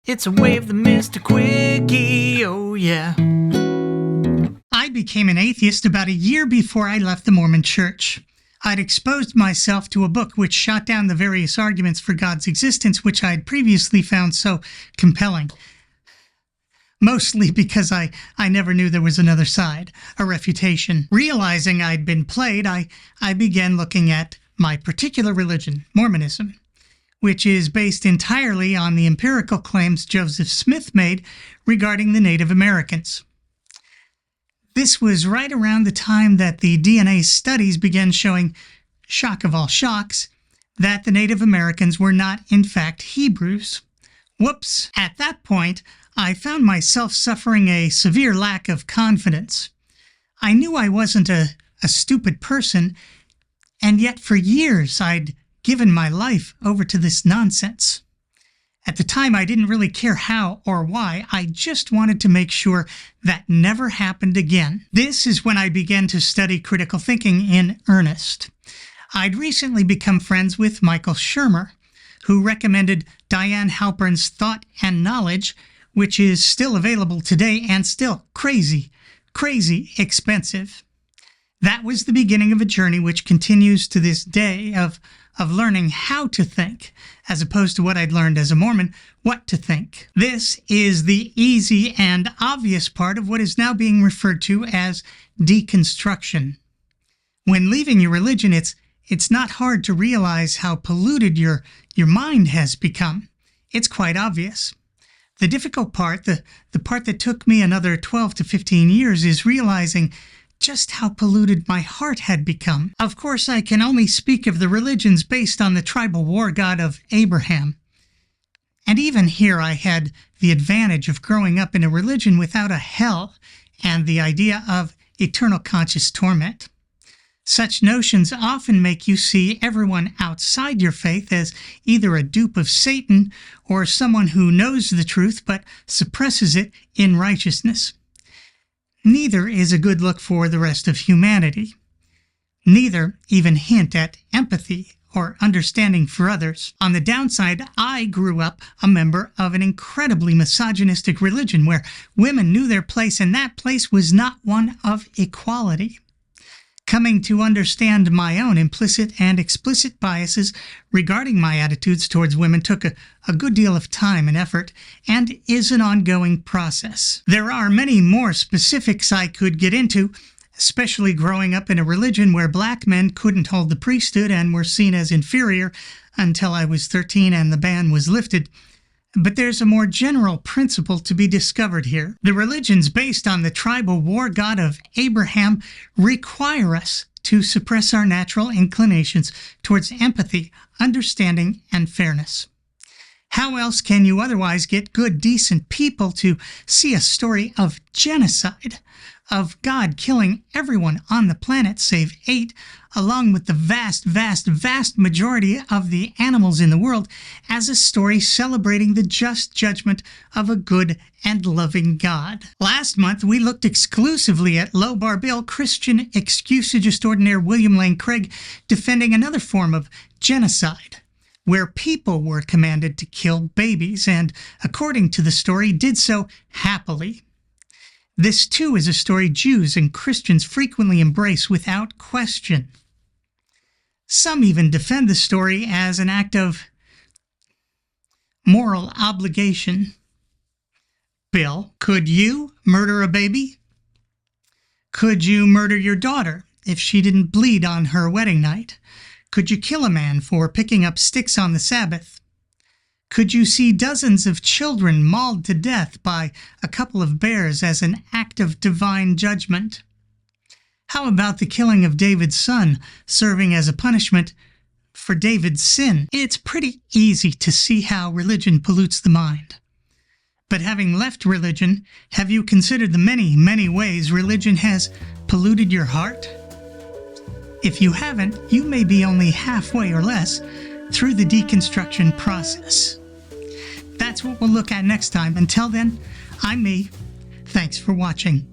It's a way of the Mr. Quickie, oh yeah. I became an atheist about a year before I left the Mormon Church. I'd exposed myself to a book which shot down the various arguments for God's existence which I'd previously found so compelling. Mostly because I never knew there was another side, a refutation. Realizing I'd been played, I began looking at my particular religion, Mormonism, which is based entirely on the empirical claims Joseph Smith made regarding the Native Americans. This was right around the time that the DNA studies began showing, shock of all shocks, that the Native Americans were not, in fact, Hebrews. Whoops! At that point, I found myself suffering a severe lack of confidence. I knew I wasn't a stupid person, and yet for years I'd given my life over to this nonsense. At the time, I didn't really care how or why. I just wanted to make sure that never happened again. This is when I began to study critical thinking in earnest. I'd recently become friends with Michael Shermer, who recommended Diane Halpern's Thought and Knowledge, which is still available today and still crazy expensive. That was the beginning of a journey which continues to this day of learning how to think, as opposed to what I'd learned as a Mormon, what to think. This is the easy and obvious part of what is now being referred to as deconstruction. When leaving your religion, it's not hard to realize how polluted your mind has become. It's quite obvious. The difficult part, the part that took me another 12 to 15 years, is realizing just how polluted my heart had become. Of course, I can only speak of the religions based on the tribal war god of Abraham. And even here I had the advantage of growing up in a religion without a hell and the idea of eternal conscious torment. Such notions often make you see everyone outside your faith as either a dupe of Satan or someone who knows the truth but suppresses it in righteousness. Neither is a good look for the rest of humanity. Neither even hint at empathy or understanding for others. On the downside, I grew up a member of an incredibly misogynistic religion where women knew their place, and that place was not one of equality. Coming to understand my own implicit and explicit biases regarding my attitudes towards women took a good deal of time and effort, and is an ongoing process. There are many more specifics I could get into, especially growing up in a religion where black men couldn't hold the priesthood and were seen as inferior until I was 13 and the ban was lifted. But there's a more general principle to be discovered here. The religions based on the tribal war god of Abraham require us to suppress our natural inclinations towards empathy, understanding, and fairness. How else can you otherwise get good, decent people to see a story of genocide, of God killing everyone on the planet save 8, along with the vast majority of the animals in the world, as a story celebrating the just judgment of a good and loving God? Last month, we looked exclusively at Low Bar Bill Christian excusagist ordinaire William Lane Craig defending another form of genocide, where people were commanded to kill babies and, according to the story, did so happily. This, too, is a story Jews and Christians frequently embrace without question. Some even defend the story as an act of moral obligation. Bill, could you murder a baby? Could you murder your daughter if she didn't bleed on her wedding night? Could you kill a man for picking up sticks on the Sabbath? Could you see dozens of children mauled to death by a couple of bears as an act of divine judgment? How about the killing of David's son, serving as a punishment for David's sin? It's pretty easy to see how religion pollutes the mind. But having left religion, have you considered the many ways religion has polluted your heart? If you haven't, you may be only halfway or less through the deconstruction process. That's what we'll look at next time. Until then, I'm me. Thanks for watching.